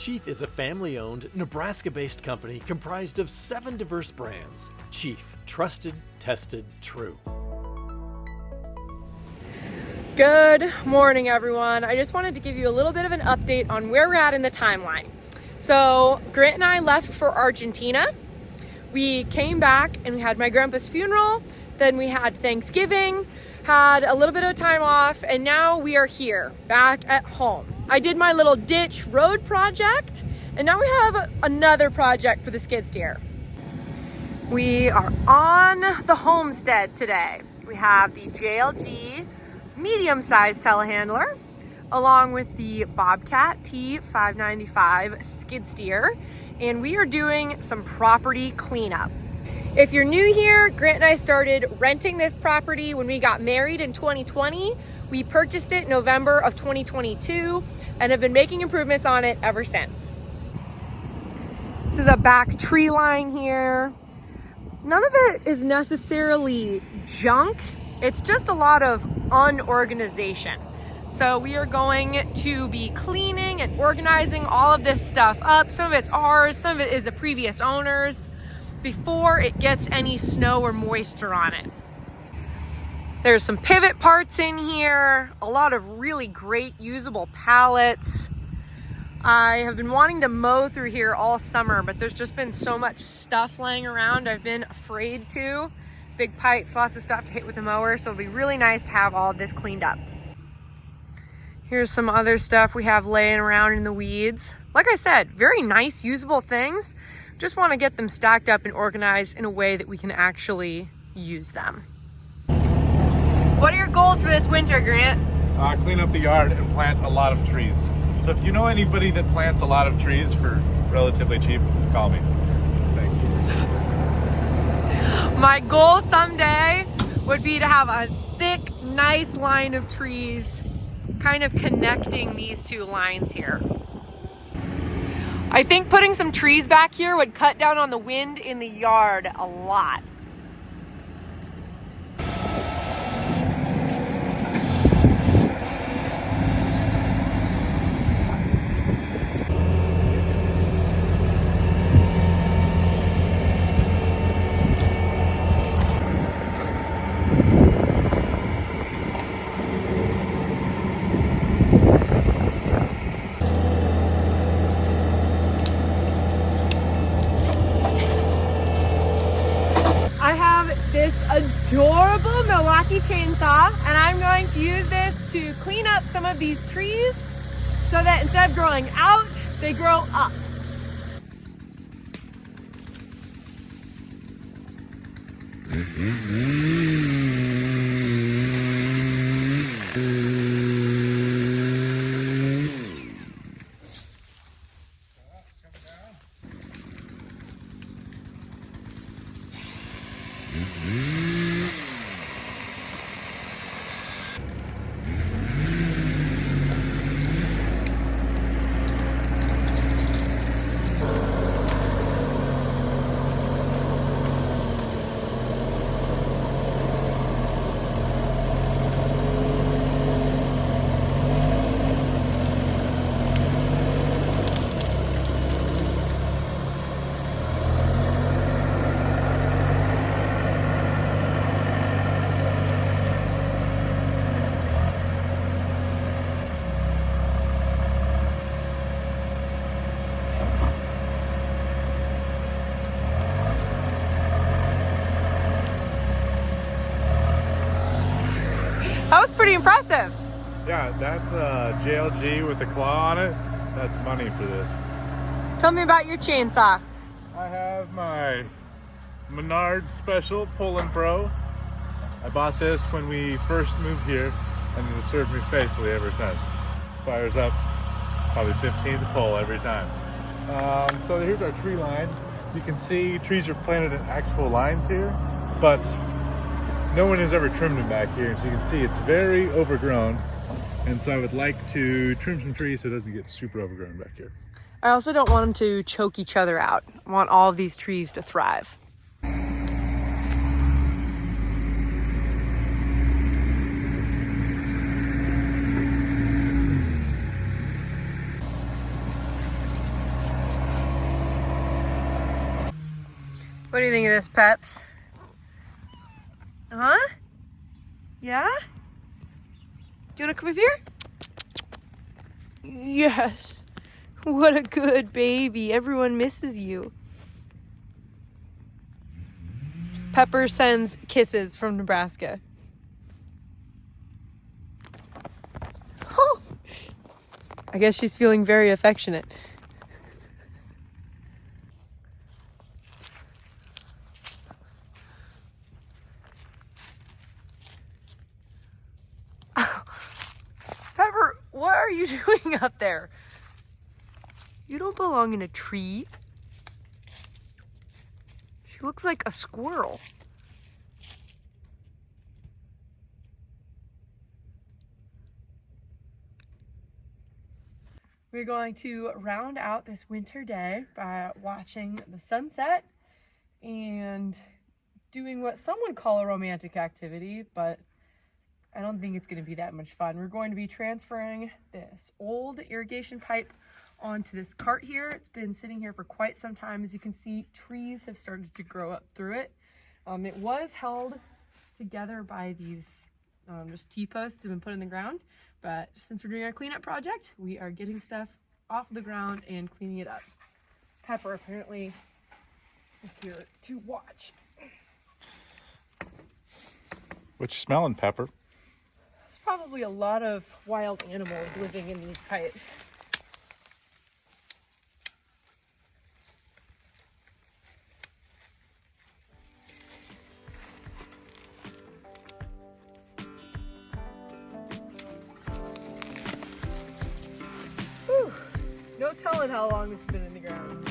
Chief is a family-owned, Nebraska-based company comprised of 7 diverse brands. Chief, trusted, tested, true. Good morning, everyone. I just wanted to give you a little bit of an update on where we're at in the timeline. So Grant and I left for Argentina. We came back and we had my grandpa's funeral. Then we had Thanksgiving, had a little bit of time off, and now we are here back at home. I did my little ditch road project, and now we have another project for the skid steer. We are on the Homestead today. We have the JLG medium-sized telehandler, along with the Bobcat T595 skid steer, and we are doing some property cleanup. If you're new here, Grant and I started renting this property when we got married in 2020. We purchased it November of 2022 and have been making improvements on it ever since. This is a back tree line here. None of it is necessarily junk. It's just a lot of unorganization. So we are going to be cleaning and organizing all of this stuff up. Some of it's ours, some of it is the previous owner's, before it gets any snow or moisture on it. There's some pivot parts in here, a lot of really great usable pallets. I have been wanting to mow through here all summer, but there's just been so much stuff laying around, I've been afraid to. Big pipes, lots of stuff to hit with the mower, so it'll be really nice to have all of this cleaned up. Here's some other stuff we have laying around in the weeds. Like I said, very nice, usable things. Just want to get them stacked up and organized in a way that we can actually use them. What are your goals for this winter, Grant? Clean up the yard and plant a lot of trees. So if you know anybody that plants a lot of trees for relatively cheap, call me. Thanks. My goal someday would be to have a thick, nice line of trees kind of connecting these two lines here. I think putting some trees back here would cut down on the wind in the yard a lot. This adorable Milwaukee chainsaw, and I'm going to use this to clean up some of these trees so that instead of growing out, they grow up. That was pretty impressive. Yeah, that JLG with the claw on it, that's money for this. Tell me about your chainsaw. I have my Menards Special Pull-In Pro. I bought this when we first moved here, and it has served me faithfully ever since. Fires up probably 15th pull every time. So here's our tree line. You can see trees are planted in actual lines here, but no one has ever trimmed them back here. So you can see it's very overgrown. And so I would like to trim some trees so it doesn't get super overgrown back here. I also don't want them to choke each other out. I want all of these trees to thrive. What do you think of this, Peps? Huh? Yeah? Do you want to come up here? Yes. What a good baby. Everyone misses you. Pepper sends kisses from Nebraska. Oh. I guess she's feeling very affectionate. Pepper, what are you doing up there? You don't belong in a tree. She looks like a squirrel. We're going to round out this winter day by watching the sunset and doing what some would call a romantic activity, but I don't think it's going to be that much fun. We're going to be transferring this old irrigation pipe onto this cart here. It's been sitting here for quite some time. As you can see, trees have started to grow up through it. It was held together by these just T-posts that have been put in the ground, but since we're doing our cleanup project, we are getting stuff off the ground and cleaning it up. Pepper apparently is here to watch. What you smelling, Pepper? There's probably a lot of wild animals living in these pipes. Whew. No telling how long it's been in the ground.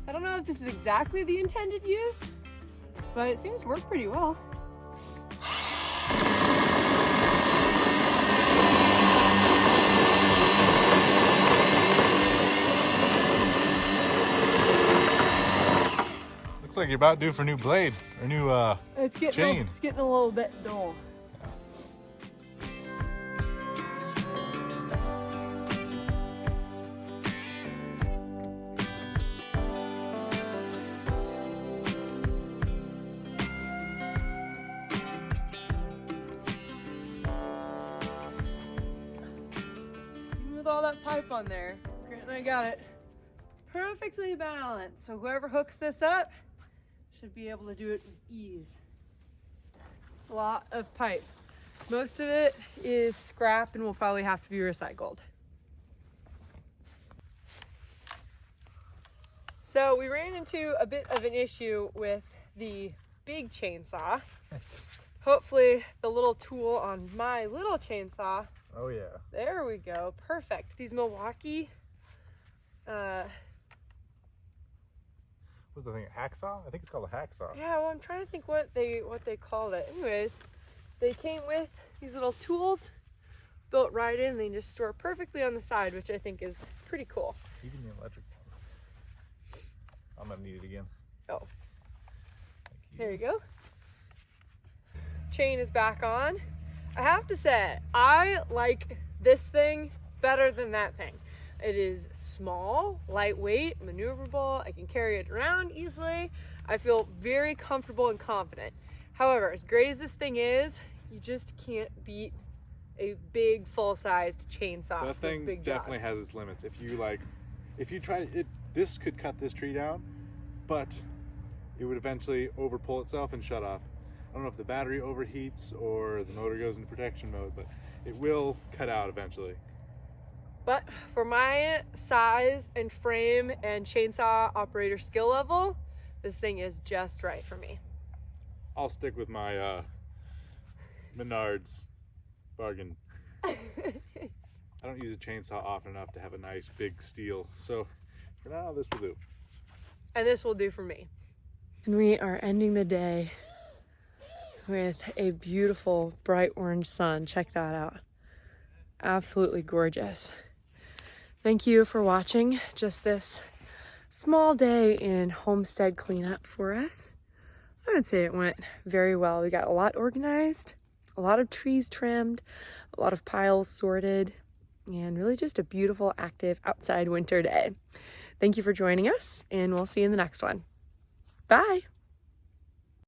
I don't know if this is exactly the intended use, but it seems to work pretty well. Looks like you're about due for a new blade or new chain. It's getting a little bit dull. Even with all that pipe on there, Grant and I got it perfectly balanced. So whoever hooks this up should be able to do it with ease. A lot of pipe. Most of it is scrap and will probably have to be recycled. So we ran into a bit of an issue with the big chainsaw. Hopefully the little tool on my little chainsaw. Oh yeah. There we go. Perfect. These Milwaukee What's the thing? A hacksaw? I think it's called a hacksaw. yeah, well, I'm trying to think what they called it. Anyways, they came with these little tools built right in. They just store perfectly on the side, which I think is pretty cool. Even the electric one. I'm gonna need it again. Oh, there you go. Chain is back on. I have to say, I like this thing better than that thing. It is small, lightweight, maneuverable. I can carry it around easily. I feel very comfortable and confident. However, as great as this thing is, you just can't beat a big, full-sized chainsaw. That thing big definitely jobs. has its limits. If you try it, this could cut this tree down, but it would eventually overpull itself and shut off. I don't know if the battery overheats or the motor goes into protection mode, but it will cut out eventually. But for my size and frame and chainsaw operator skill level, this thing is just right for me. I'll stick with my Menards bargain. I don't use a chainsaw often enough to have a nice big steel, so for now this will do. And this will do for me. And we are ending the day with a beautiful bright orange sun. Check that out. absolutely gorgeous. Thank you for watching just this small day in homestead cleanup for us. I would say it went very well. We got a lot organized, a lot of trees trimmed, a lot of piles sorted, and really just a beautiful, active outside winter day. Thank you for joining us, and we'll see you in the next one. Bye.